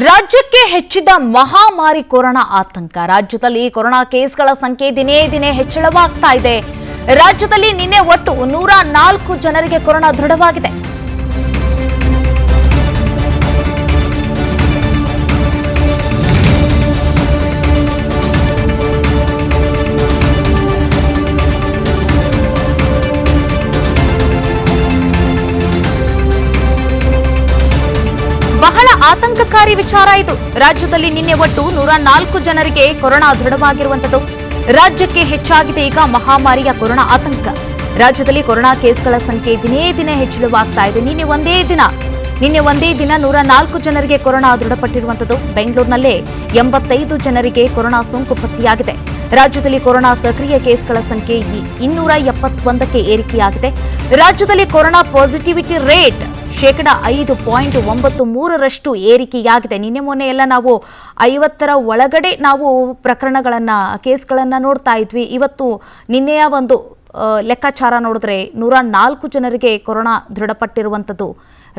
ರಾಜ್ಯಕ್ಕೆ ಹೆಚ್ಚಿದ ಮಹಾಮಾರಿ ಕೊರೋನಾ ಆತಂಕ. ರಾಜ್ಯದಲ್ಲಿ ಕೊರೋನಾ ಕೇಸ್ಗಳ ಸಂಖ್ಯೆ ದಿನೇ ದಿನೇ ಹೆಚ್ಚಳವಾಗ್ತಾ ಇದೆ. ರಾಜ್ಯದಲ್ಲಿ ನಿನ್ನೆ ಒಟ್ಟು 104 ಜನರಿಗೆ ಕೊರೋನಾ ದೃಢವಾಗಿದೆ. ಬಹಳ ಆತಂಕಕಾರಿ ವಿಚಾರ ಇದು. ರಾಜ್ಯದಲ್ಲಿ ನಿನ್ನೆ ಒಟ್ಟು 104 ಜನರಿಗೆ ಕೊರೋನಾ ದೃಢವಾಗಿರುವಂತದ್ದು. ರಾಜ್ಯಕ್ಕೆ ಹೆಚ್ಚಾಗಿದೆ ಈಗ ಮಹಾಮಾರಿಯ ಕೊರೋನಾ ಆತಂಕ. ರಾಜ್ಯದಲ್ಲಿ ಕೊರೋನಾ ಕೇಸ್ಗಳ ಸಂಖ್ಯೆ ದಿನೇ ದಿನೇ ಹೆಚ್ಚಳವಾಗ್ತಾ ಇದೆ. ನಿನ್ನೆ ಒಂದೇ ದಿನ 104 ಜನರಿಗೆ ಕೊರೋನಾ ದೃಢಪಟ್ಟಿರುವಂತದ್ದು. ಬೆಂಗಳೂರಿನಲ್ಲೇ 85 ಜನರಿಗೆ ಕೊರೋನಾ ಸೋಂಕು ಪತ್ತೆಯಾಗಿದೆ. ರಾಜ್ಯದಲ್ಲಿ ಕೊರೋನಾ ಸಕ್ರಿಯ ಕೇಸ್ಗಳ ಸಂಖ್ಯೆ 271ಕ್ಕೆ ಏರಿಕೆಯಾಗಿದೆ. ರಾಜ್ಯದಲ್ಲಿ ಕೊರೋನಾ ಪಾಸಿಟಿವಿಟಿ ರೇಟ್ 5.93% ಏರಿಕೆಯಾಗಿದೆ. ನಿನ್ನೆ ಮೊನ್ನೆ ಎಲ್ಲ ನಾವು 50ರ ಒಳಗಡೆ ನಾವು ಕೇಸ್ಗಳನ್ನು ನೋಡ್ತಾ ಇದ್ವಿ. ಇವತ್ತು ನಿನ್ನೆಯ ಒಂದು ಲೆಕ್ಕಾಚಾರ ನೋಡಿದ್ರೆ 104 ಜನರಿಗೆ ಕೊರೋನಾ ದೃಢಪಟ್ಟಿರುವಂಥದ್ದು.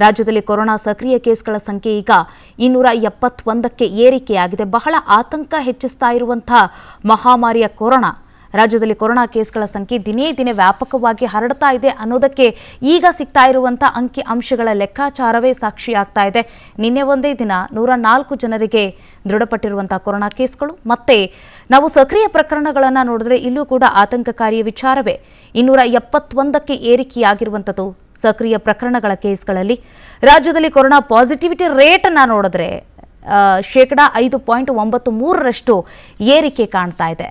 ರಾಜ್ಯದಲ್ಲಿ ಕೊರೋನಾ ಸಕ್ರಿಯ ಕೇಸ್ಗಳ ಸಂಖ್ಯೆ ಈಗ 271ಕ್ಕೆ ಏರಿಕೆಯಾಗಿದೆ. ಬಹಳ ಆತಂಕ ಹೆಚ್ಚಿಸ್ತಾ ಇರುವಂತಹ ಮಹಾಮಾರಿಯ ಕೊರೋನಾ. ರಾಜ್ಯದಲ್ಲಿ ಕೊರೋನಾ ಕೇಸ್ಗಳ ಸಂಖ್ಯೆ ದಿನೇ ದಿನೇ ವ್ಯಾಪಕವಾಗಿ ಹರಡ್ತಾ ಇದೆ ಅನ್ನೋದಕ್ಕೆ ಈಗ ಸಿಗ್ತಾ ಇರುವಂಥ ಅಂಕಿ ಅಂಶಗಳ ಲೆಕ್ಕಾಚಾರವೇ ಸಾಕ್ಷಿಯಾಗ್ತಾ ಇದೆ. ನಿನ್ನೆ ಒಂದೇ ದಿನ 104 ಜನರಿಗೆ ದೃಢಪಟ್ಟಿರುವಂಥ ಕೊರೋನಾ ಕೇಸ್ಗಳು. ಮತ್ತೆ ನಾವು ಸಕ್ರಿಯ ಪ್ರಕರಣಗಳನ್ನು ನೋಡಿದ್ರೆ ಇಲ್ಲೂ ಕೂಡ ಆತಂಕಕಾರಿಯ ವಿಚಾರವೇ. 271ಕ್ಕೆ ಏರಿಕೆಯಾಗಿರುವಂಥದ್ದು ಸಕ್ರಿಯ ಪ್ರಕರಣಗಳ ಕೇಸ್ಗಳಲ್ಲಿ. ರಾಜ್ಯದಲ್ಲಿ ಕೊರೋನಾ ಪಾಸಿಟಿವಿಟಿ ರೇಟನ್ನು ನೋಡಿದ್ರೆ 5.93% ಏರಿಕೆ ಕಾಣ್ತಾ ಇದೆ.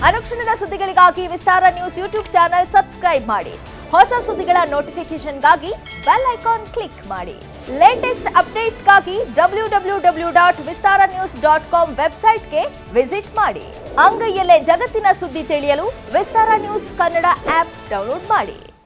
ಅನುಕ್ಷಣದ ಸುದ್ದಿಗಳಿಗಾಗಿ ವಿಸ್ತಾರ ನ್ಯೂಸ್ ಯೂಟ್ಯೂಬ್ ಚಾನೆಲ್ ಸಬ್ಸ್ಕ್ರೈಬ್ ಮಾಡಿ. ಹೊಸ ಸುದ್ದಿಗಳ ನೋಟಿಫಿಕೇಶನ್ಗಾಗಿ ಬೆಲ್ ಐಕಾನ್ ಕ್ಲಿಕ್ ಮಾಡಿ. ಲೇಟೆಸ್ಟ್ ಅಪ್ಡೇಟ್ಸ್ಗಾಗಿ www.vistaranews.com ವೆಬ್ಸೈಟ್ಗೆ ವಿಸಿಟ್ ಮಾಡಿ. ಅಂಗೈಯಲ್ಲೇ ಜಗತ್ತಿನ ಸುದ್ದಿ ತಿಳಿಯಲು ವಿಸ್ತಾರ ನ್ಯೂಸ್ ಕನ್ನಡ ಆಪ್ ಡೌನ್ಲೋಡ್ ಮಾಡಿ.